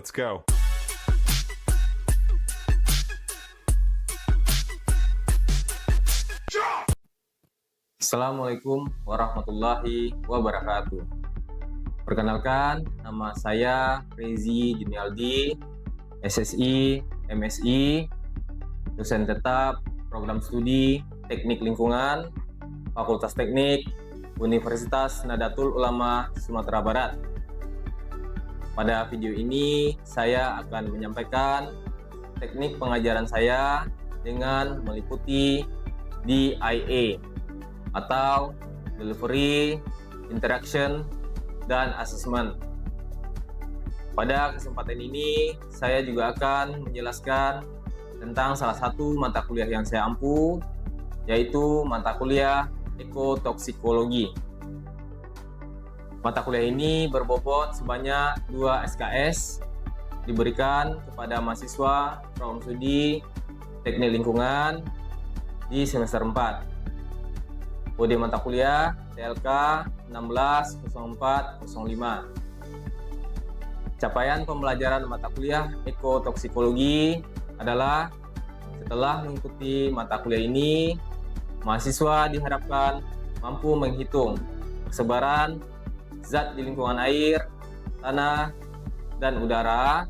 Let's go. Assalamualaikum warahmatullahi wabarakatuh. Perkenalkan, nama saya Rezi Junialdi, SSI, MSI, dosen tetap program studi Teknik Lingkungan, Fakultas Teknik, Universitas Nahdlatul Ulama Sumatera Barat. Pada video ini, saya akan menyampaikan teknik pengajaran saya dengan meliputi DIA atau Delivery, Interaction, dan Assessment. Pada kesempatan ini, saya juga akan menjelaskan tentang salah satu mata kuliah yang saya ampu, yaitu mata kuliah Ekotoksikologi. Mata kuliah ini berbobot sebanyak 2 SKS, diberikan kepada mahasiswa program studi Teknik Lingkungan di semester 4. Kode mata kuliah TLK 160405. Capaian pembelajaran mata kuliah Ekotoksikologi adalah setelah mengikuti mata kuliah ini, mahasiswa diharapkan mampu menghitung persebaran zat di lingkungan air, tanah, dan udara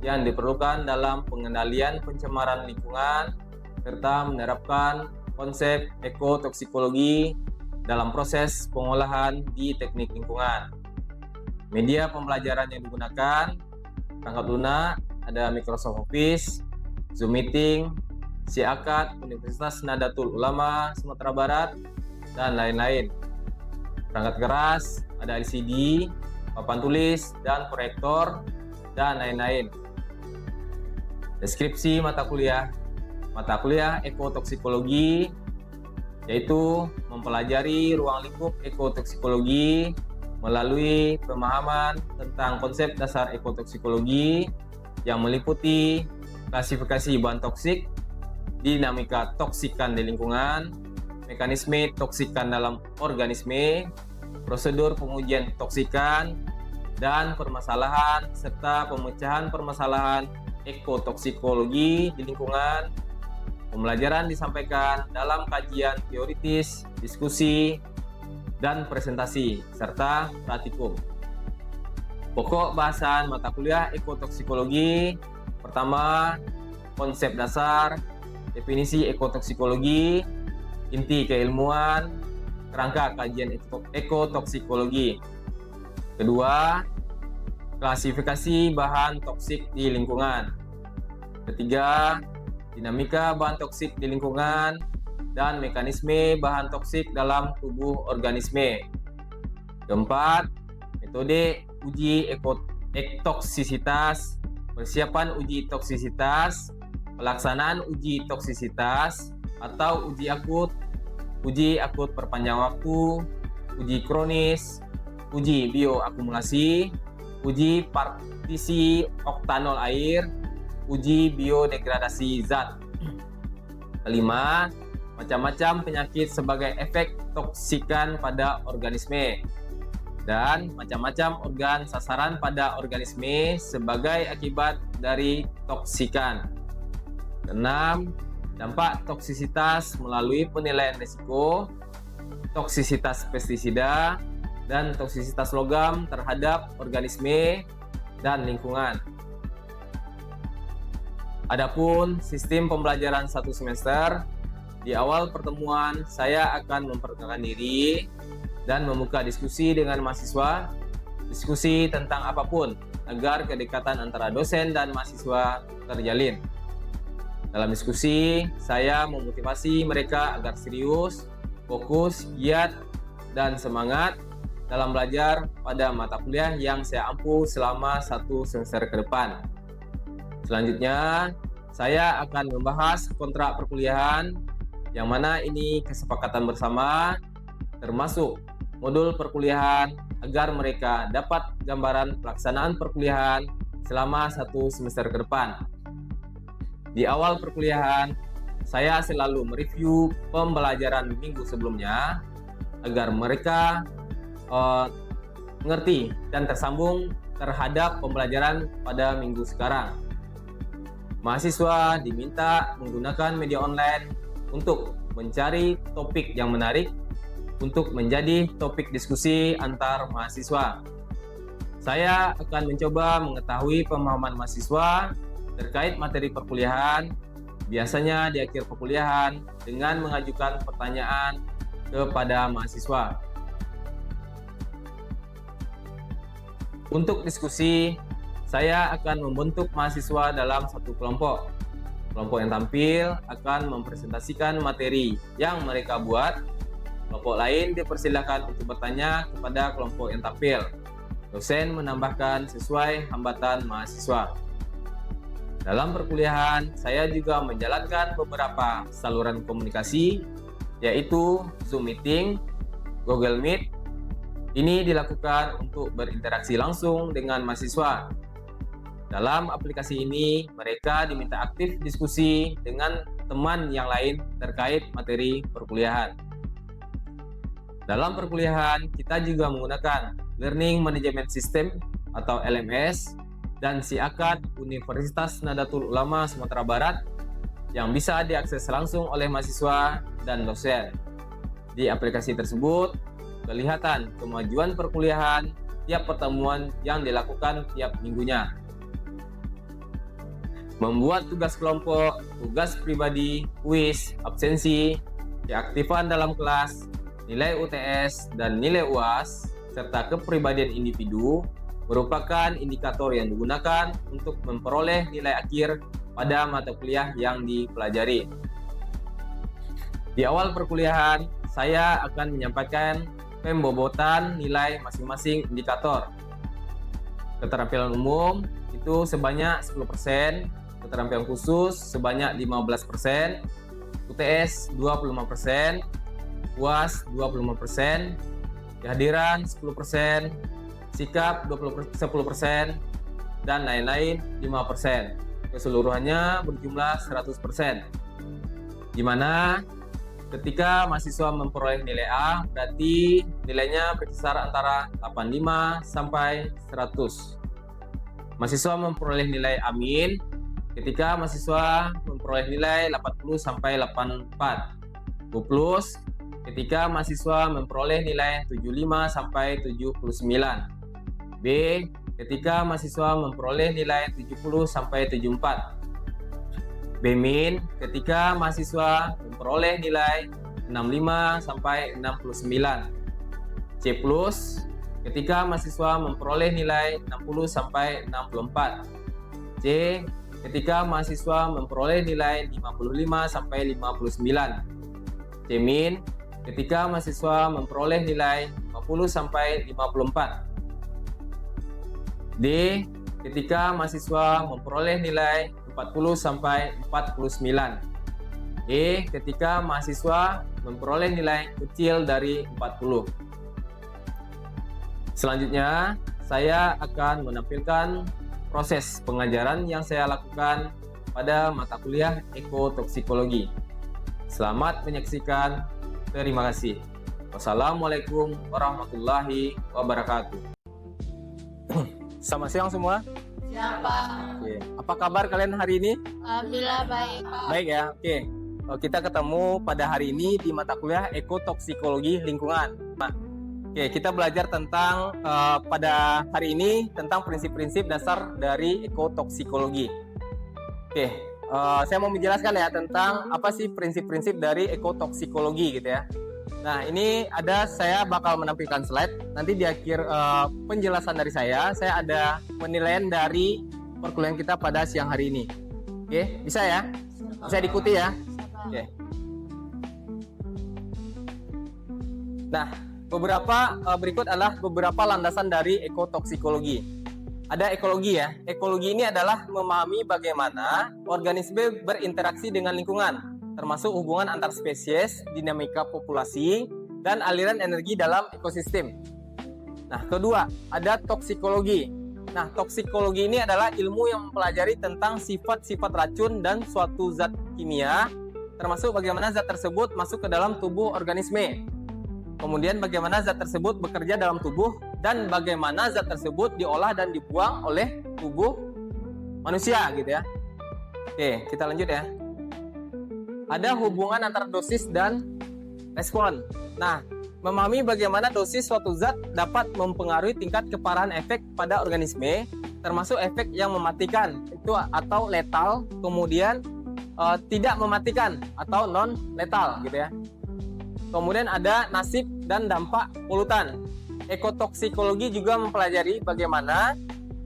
yang diperlukan dalam pengendalian pencemaran lingkungan, serta menerapkan konsep ekotoksikologi dalam proses pengolahan di teknik lingkungan. Media pembelajaran yang digunakan perangkat lunak ada Microsoft Office, Zoom Meeting, SIAKAD Universitas Nahdlatul Ulama Sumatera Barat, dan lain-lain. Perangkat keras ada LCD, papan tulis, dan proyektor, dan lain-lain. Deskripsi mata kuliah ekotoksikologi yaitu mempelajari ruang lingkup ekotoksikologi melalui pemahaman tentang konsep dasar ekotoksikologi yang meliputi klasifikasi bahan toksik, dinamika toksikan di lingkungan, mekanisme toksikan dalam organisme, prosedur pengujian toksikan, dan permasalahan serta pemecahan permasalahan ekotoksikologi di lingkungan. Pembelajaran disampaikan dalam kajian teoritis, diskusi, dan presentasi, serta praktikum. Pokok bahasan mata kuliah ekotoksikologi: pertama, konsep dasar, definisi ekotoksikologi, inti keilmuan, kerangka kajian ekotoksikologi. Kedua, klasifikasi bahan toksik di lingkungan. Ketiga, dinamika bahan toksik di lingkungan dan mekanisme bahan toksik dalam tubuh organisme. Keempat, metode uji toksisitas, persiapan uji toksisitas, pelaksanaan uji toksisitas atau uji akut perpanjang waktu, uji kronis, uji bioakumulasi, uji partisi oktanol air, uji biodegradasi zat. Kelima, macam-macam penyakit sebagai efek toksikan pada organisme, dan macam-macam organ sasaran pada organisme sebagai akibat dari toksikan. Keenam, dampak toksisitas melalui penilaian risiko, toksisitas pestisida, dan toksisitas logam terhadap organisme dan lingkungan. Adapun sistem pembelajaran satu semester, di awal pertemuan saya akan memperkenalkan diri dan membuka diskusi dengan mahasiswa, diskusi tentang apapun agar kedekatan antara dosen dan mahasiswa terjalin. Dalam diskusi, saya memotivasi mereka agar serius, fokus, giat, dan semangat dalam belajar pada mata kuliah yang saya ampu selama 1 semester ke depan. Selanjutnya, saya akan membahas kontrak perkuliahan, yang mana ini kesepakatan bersama, termasuk modul perkuliahan, agar mereka dapat gambaran pelaksanaan perkuliahan selama 1 semester ke depan. Di awal perkuliahan, saya selalu mereview pembelajaran minggu sebelumnya, agar mereka mengerti dan tersambung terhadap pembelajaran pada minggu sekarang. Mahasiswa diminta menggunakan media online untuk mencari topik yang menarik untuk menjadi topik diskusi antar mahasiswa. Saya akan mencoba mengetahui pemahaman mahasiswa terkait materi perkuliahan, biasanya di akhir perkuliahan, dengan mengajukan pertanyaan kepada mahasiswa. Untuk diskusi, saya akan membentuk mahasiswa dalam satu kelompok. Kelompok yang tampil akan mempresentasikan materi yang mereka buat. Kelompok lain dipersilakan untuk bertanya kepada kelompok yang tampil. Dosen menambahkan sesuai hambatan mahasiswa. Dalam perkuliahan, saya juga menjalankan beberapa saluran komunikasi, yaitu Zoom Meeting, Google Meet. Ini dilakukan untuk berinteraksi langsung dengan mahasiswa. Dalam aplikasi ini, mereka diminta aktif diskusi dengan teman yang lain terkait materi perkuliahan. Dalam perkuliahan, kita juga menggunakan Learning Management System atau LMS dan SIAKAD Universitas Nahdlatul Ulama Sumatera Barat yang bisa diakses langsung oleh mahasiswa dan dosen. Di aplikasi tersebut, kelihatan kemajuan perkuliahan tiap pertemuan yang dilakukan tiap minggunya. Membuat tugas kelompok, tugas pribadi, kuis, absensi, keaktifan dalam kelas, nilai UTS, dan nilai UAS, serta kepribadian individu merupakan indikator yang digunakan untuk memperoleh nilai akhir pada mata kuliah yang dipelajari. Di awal perkuliahan, saya akan menyampaikan pembobotan nilai masing-masing indikator. Keterampilan umum itu sebanyak 10%, keterampilan khusus sebanyak 15%, UTS 25%, UAS 25%, kehadiran 10%, sikap 10%, dan lain-lain 5%. Keseluruhannya berjumlah 100%. Di mana ketika mahasiswa memperoleh nilai A, berarti nilainya berkisar antara 85 sampai 100. Mahasiswa memperoleh nilai A- ketika mahasiswa memperoleh nilai 80 sampai 84. B+ ketika mahasiswa memperoleh nilai 75 sampai 79. B ketika mahasiswa memperoleh nilai 70 sampai 74. B- ketika mahasiswa memperoleh nilai 65 sampai 69. C+ ketika mahasiswa memperoleh nilai 60 sampai 64. C ketika mahasiswa memperoleh nilai 55 sampai 59. C- ketika mahasiswa memperoleh nilai 50 sampai 54. D ketika mahasiswa memperoleh nilai 40 sampai 49. E ketika mahasiswa memperoleh nilai kecil dari 40. Selanjutnya, saya akan menampilkan proses pengajaran yang saya lakukan pada mata kuliah ekotoksikologi. Selamat menyaksikan. Terima kasih. Wassalamualaikum warahmatullahi wabarakatuh. Selamat siang semua. Siapa? Oke. Apa kabar kalian hari ini? Alhamdulillah baik. Baik ya. Oke. Kita ketemu pada hari ini di mata kuliah ekotoksikologi lingkungan. Nah, oke, kita belajar tentang pada hari ini tentang prinsip-prinsip dasar dari ekotoksikologi. Oke, saya mau menjelaskan ya tentang apa sih prinsip-prinsip dari ekotoksikologi gitu ya. Nah, ini saya bakal menampilkan slide. Nanti di akhir penjelasan dari saya ada penilaian dari perkuliahan kita pada siang hari ini. Oke, bisa ya? Bisa diikuti ya? Oke. Nah, berikut adalah beberapa landasan dari ekotoksikologi. Ada ekologi ya. Ekologi ini adalah memahami bagaimana organisme berinteraksi dengan lingkungan, termasuk hubungan antar spesies, dinamika populasi, dan aliran energi dalam ekosistem. Nah, kedua, ada toksikologi. Nah, toksikologi ini adalah ilmu yang mempelajari tentang sifat-sifat racun dan suatu zat kimia, termasuk bagaimana zat tersebut masuk ke dalam tubuh organisme. Kemudian bagaimana zat tersebut bekerja dalam tubuh dan bagaimana zat tersebut diolah dan dibuang oleh tubuh manusia gitu ya. Oke, kita lanjut ya. Ada hubungan antara dosis dan respon. Nah, memahami bagaimana dosis suatu zat dapat mempengaruhi tingkat keparahan efek pada organisme, termasuk efek yang mematikan itu atau letal, kemudian tidak mematikan atau non letal gitu ya. Kemudian ada nasib dan dampak polutan. Ekotoksikologi juga mempelajari bagaimana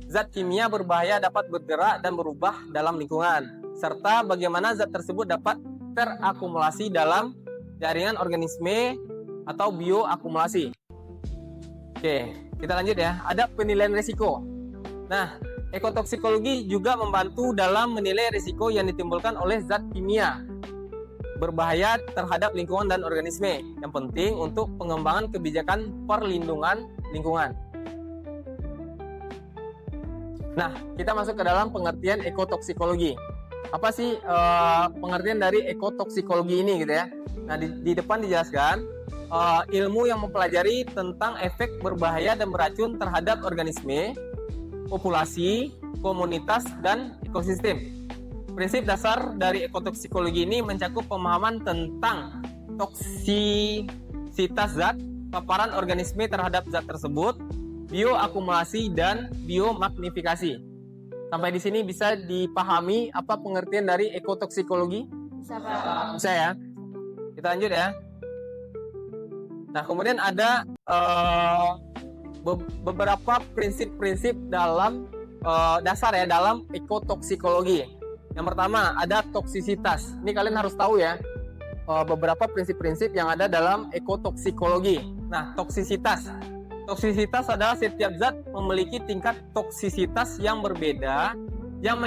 zat kimia berbahaya dapat bergerak dan berubah dalam lingkungan, serta bagaimana zat tersebut dapat terakumulasi dalam jaringan organisme atau bioakumulasi. Oke, kita lanjut ya. Ada penilaian risiko. Nah, ekotoksikologi juga membantu dalam menilai risiko yang ditimbulkan oleh zat kimia berbahaya terhadap lingkungan dan organisme, yang penting untuk pengembangan kebijakan perlindungan lingkungan. Nah, kita masuk ke dalam pengertian ekotoksikologi. Apa sih pengertian dari ekotoksikologi ini gitu ya? Nah, di depan dijelaskan ilmu yang mempelajari tentang efek berbahaya dan beracun terhadap organisme, populasi, komunitas, dan ekosistem. Prinsip dasar dari ekotoksikologi ini mencakup pemahaman tentang toksisitas zat, paparan organisme terhadap zat tersebut, bioakumulasi, dan biomagnifikasi. Sampai di sini bisa dipahami apa pengertian dari ekotoksikologi? Bisa, Pak. Bisa ya. Kita lanjut ya. Nah, kemudian ada beberapa prinsip-prinsip dalam dasar ya dalam ekotoksikologi. Yang pertama ada toksisitas. Ini kalian harus tahu ya beberapa prinsip-prinsip yang ada dalam ekotoksikologi. Nah, toksisitas. Toksisitas adalah setiap zat memiliki tingkat toksisitas yang berbeda yang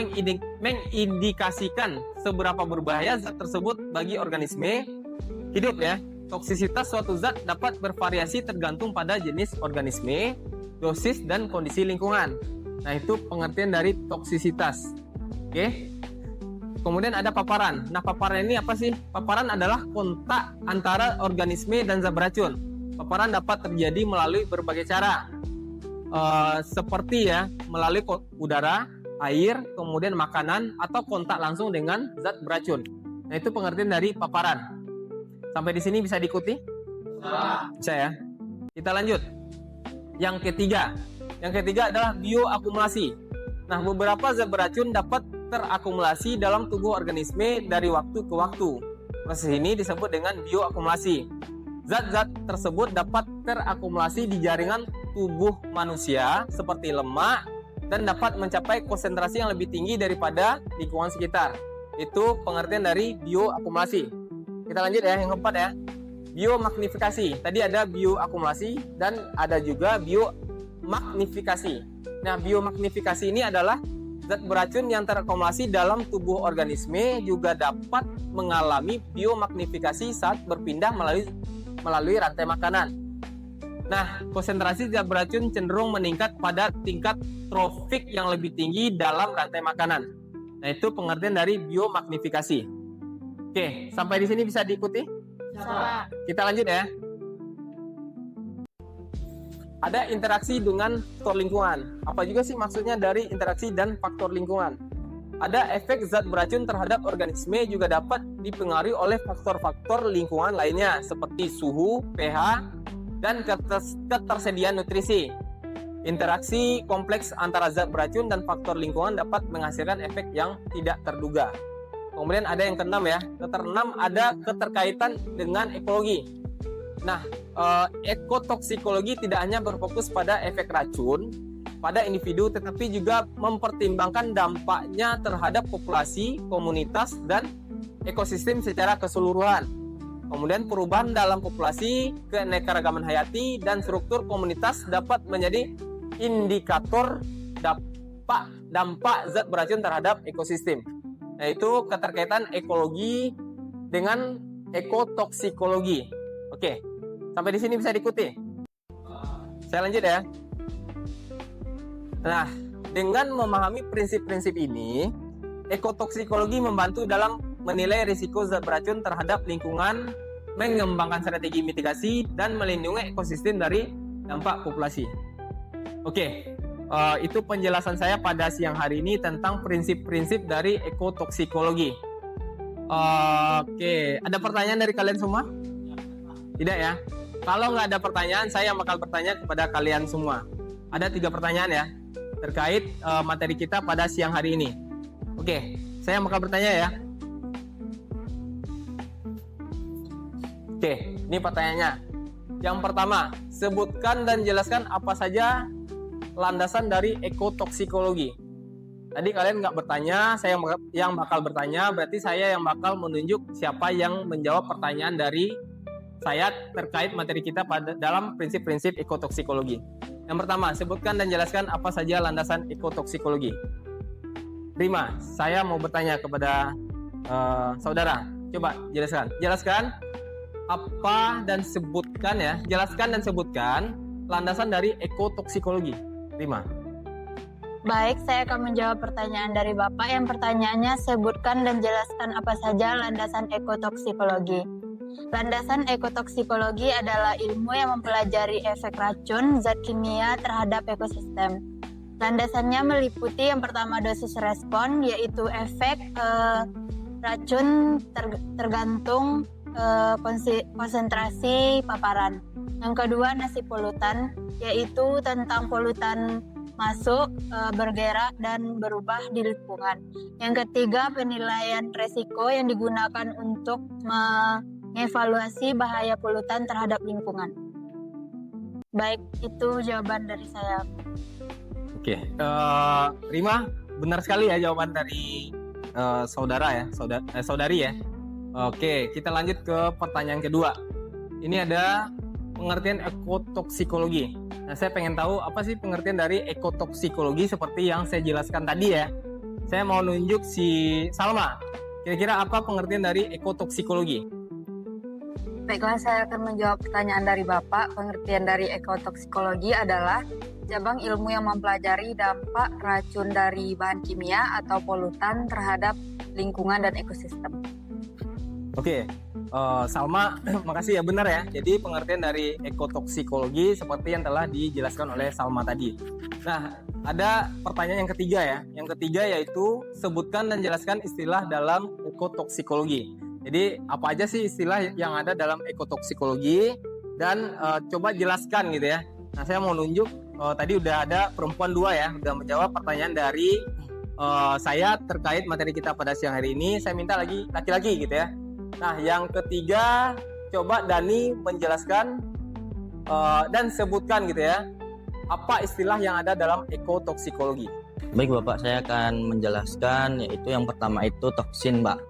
mengindikasikan seberapa berbahaya zat tersebut bagi organisme hidup ya. Toksisitas suatu zat dapat bervariasi tergantung pada jenis organisme, dosis, dan kondisi lingkungan. Nah, itu pengertian dari toksisitas. Oke. Kemudian ada paparan. Nah, paparan ini apa sih? Paparan adalah kontak antara organisme dan zat beracun. Paparan dapat terjadi melalui berbagai cara. Seperti ya, melalui udara, air, kemudian makanan, atau kontak langsung dengan zat beracun. Nah, itu pengertian dari paparan. Sampai di sini bisa diikuti? Bisa ya. Kita lanjut. Yang ketiga adalah bioakumulasi. Nah, beberapa zat beracun dapat terakumulasi dalam tubuh organisme dari waktu ke waktu. Proses ini disebut dengan bioakumulasi. Zat-zat tersebut dapat terakumulasi di jaringan tubuh manusia seperti lemak dan dapat mencapai konsentrasi yang lebih tinggi daripada lingkungan sekitar. Itu pengertian dari bioakumulasi. Kita lanjut ya, yang keempat ya. Biomagnifikasi. Tadi ada bioakumulasi dan ada juga biomagnifikasi. Nah, biomagnifikasi ini adalah zat beracun yang terakumulasi dalam tubuh organisme juga dapat mengalami biomagnifikasi saat berpindah melalui rantai makanan. Nah, konsentrasi zat beracun cenderung meningkat pada tingkat trofik yang lebih tinggi dalam rantai makanan. Nah, itu pengertian dari biomagnifikasi. Oke, sampai di sini bisa diikuti? Bisa, Pak. Kita lanjut ya. Ada interaksi dengan faktor lingkungan. Apa juga sih maksudnya dari interaksi dan faktor lingkungan? Ada efek zat beracun terhadap organisme juga dapat dipengaruhi oleh faktor-faktor lingkungan lainnya seperti suhu, pH, dan ketersediaan nutrisi. Interaksi kompleks antara zat beracun dan faktor lingkungan dapat menghasilkan efek yang tidak terduga. Kemudian ada yang keenam ya. Keenam ada keterkaitan dengan ekologi. Nah, ekotoksikologi tidak hanya berfokus pada efek racun pada individu, tetapi juga mempertimbangkan dampaknya terhadap populasi, komunitas, dan ekosistem secara keseluruhan. Kemudian perubahan dalam populasi, keanekaragaman hayati, dan struktur komunitas dapat menjadi indikator dampak zat beracun terhadap ekosistem. Nah, itu keterkaitan ekologi dengan ekotoksikologi. Oke, sampai di sini bisa diikuti. Saya lanjut ya. Nah, dengan memahami prinsip-prinsip ini, ekotoksikologi membantu dalam menilai risiko zat beracun terhadap lingkungan, mengembangkan strategi mitigasi, dan melindungi ekosistem dari dampak populasi. Oke, itu penjelasan saya pada siang hari ini tentang prinsip-prinsip dari ekotoksikologi. Oke, ada pertanyaan dari kalian semua? Tidak ya? Kalau nggak ada pertanyaan, saya bakal bertanya kepada kalian semua. Ada 3 pertanyaan ya, terkait materi kita pada siang hari ini. Oke, saya bakal bertanya ya. Oke, ini pertanyaannya. Yang pertama, sebutkan dan jelaskan apa saja landasan dari ekotoksikologi. Tadi kalian nggak bertanya, saya yang bakal bertanya, berarti saya yang bakal menunjuk siapa yang menjawab pertanyaan dari saya terkait materi kita pada dalam prinsip-prinsip ekotoksikologi. Yang pertama, sebutkan dan jelaskan apa saja landasan ekotoksikologi. Rima, saya mau bertanya kepada saudara. Coba jelaskan apa dan sebutkan ya. Jelaskan dan sebutkan landasan dari ekotoksikologi. Rima. Baik, saya akan menjawab pertanyaan dari Bapak. Yang pertanyaannya, sebutkan dan jelaskan apa saja landasan ekotoksikologi. Landasan ekotoksikologi adalah ilmu yang mempelajari efek racun zat kimia terhadap ekosistem. Landasannya meliputi yang pertama dosis respon, yaitu efek racun tergantung konsentrasi paparan. Yang kedua, nasib polutan, yaitu tentang polutan masuk, bergerak, dan berubah di lingkungan. Yang ketiga, penilaian resiko yang digunakan untuk mengevaluasi bahaya polutan terhadap lingkungan. Baik, itu jawaban dari saya. Oke, Rima, benar sekali ya jawaban dari saudari ya. Oke, kita lanjut ke pertanyaan kedua. Ini ada pengertian ekotoksikologi. Nah, saya pengen tahu apa sih pengertian dari ekotoksikologi seperti yang saya jelaskan tadi ya. Saya mau nunjuk si Salma. Kira-kira apa pengertian dari ekotoksikologi? Baiklah, saya akan menjawab pertanyaan dari Bapak. Pengertian dari ekotoksikologi adalah cabang ilmu yang mempelajari dampak racun dari bahan kimia atau polutan terhadap lingkungan dan ekosistem. Oke, Salma, makasih ya, benar ya. Jadi pengertian dari ekotoksikologi seperti yang telah dijelaskan oleh Salma tadi. Nah, ada pertanyaan yang ketiga ya. Yang ketiga yaitu sebutkan dan jelaskan istilah dalam ekotoksikologi. Jadi apa aja sih istilah yang ada dalam ekotoksikologi dan coba jelaskan gitu ya. Nah, saya mau nunjuk tadi udah ada perempuan 2 ya, udah menjawab pertanyaan dari saya terkait materi kita pada siang hari ini. Saya minta lagi laki-laki gitu ya. Nah, yang ketiga, coba Dani menjelaskan dan sebutkan gitu ya, apa istilah yang ada dalam ekotoksikologi. Baik Bapak, saya akan menjelaskan, yaitu yang pertama itu toksin, Pak.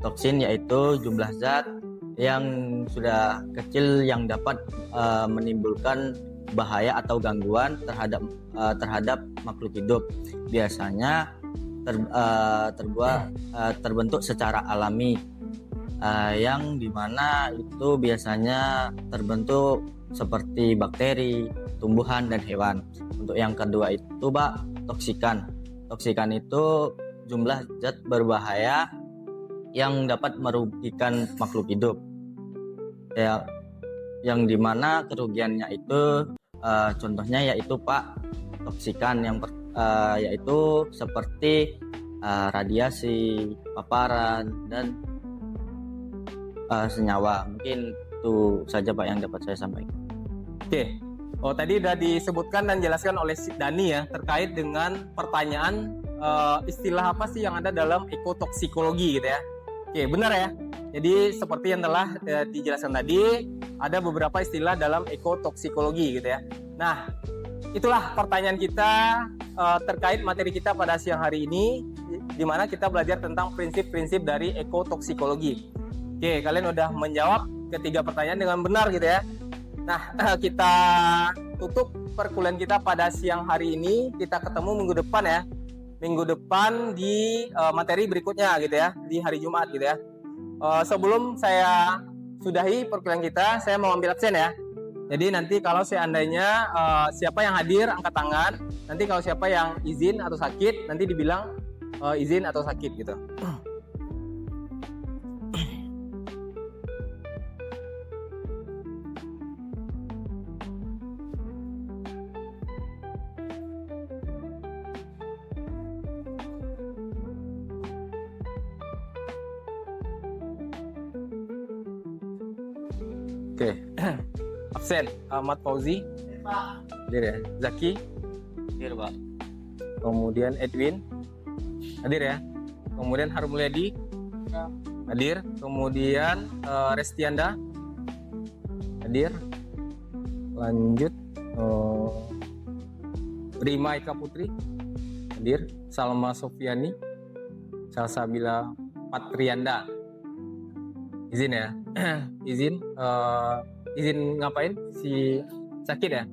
Toksin yaitu jumlah zat yang sudah kecil yang dapat menimbulkan bahaya atau gangguan terhadap makhluk hidup. Biasanya terbentuk secara alami. Yang dimana itu biasanya terbentuk seperti bakteri, tumbuhan, dan hewan. Untuk yang kedua itu Pak, toksikan. Toksikan itu jumlah zat berbahaya yang dapat merugikan makhluk hidup. Ya, yang dimana kerugiannya itu contohnya yaitu Pak, toksikan yang yaitu seperti radiasi, paparan, dan senyawa. Mungkin itu saja Pak yang dapat saya sampaikan. Oke. Oh, tadi sudah disebutkan dan dijelaskan oleh Dani ya terkait dengan pertanyaan istilah apa sih yang ada dalam ekotoksikologi gitu ya. Oke, benar ya. Jadi seperti yang telah dijelaskan tadi, ada beberapa istilah dalam ekotoksikologi gitu ya. Nah, itulah pertanyaan kita terkait materi kita pada siang hari ini, di mana kita belajar tentang prinsip-prinsip dari ekotoksikologi. Oke, kalian udah menjawab ketiga pertanyaan dengan benar gitu ya. Nah, kita tutup perkuliahan kita pada siang hari ini. Kita ketemu minggu depan ya. Minggu depan di materi berikutnya gitu ya, di hari Jumat gitu ya. Sebelum saya sudahi perkuliahan kita, saya mau ambil absen ya. Jadi nanti kalau seandainya siapa yang hadir angkat tangan, nanti kalau siapa yang izin atau sakit, nanti dibilang izin atau sakit gitu. Oke. Absen. Ahmad Fauzi. Hadir ya. Zaki. Hadir, Pak. Kemudian Edwin. Hadir ya. Kemudian Harmulyadi. Hadir. Kemudian Restianda. Hadir. Lanjut. Rima Eka Putri. Hadir. Salma Sofiani. Salsabila Patrianda. Izin ya. Izin ngapain? Si sakit ya?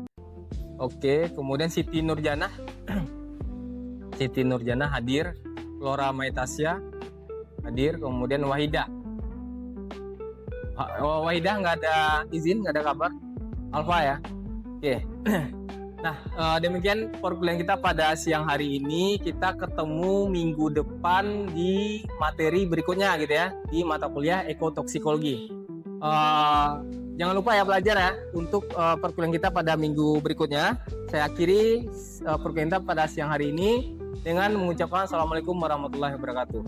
Oke, kemudian Siti Nurjana. Siti Nurjana hadir. Flora Maitasya hadir. Kemudian Wahida. Wahida nggak ada izin, nggak ada kabar. Alfa ya. Oke. Nah, demikian perkuliahan kita pada siang hari ini. Kita ketemu minggu depan di materi berikutnya gitu ya, di mata kuliah ekotoksikologi. Jangan lupa ya belajar ya untuk perkuliahan kita pada minggu berikutnya. Saya akhiri perkuliahan kita pada siang hari ini dengan mengucapkan Assalamualaikum warahmatullahi wabarakatuh.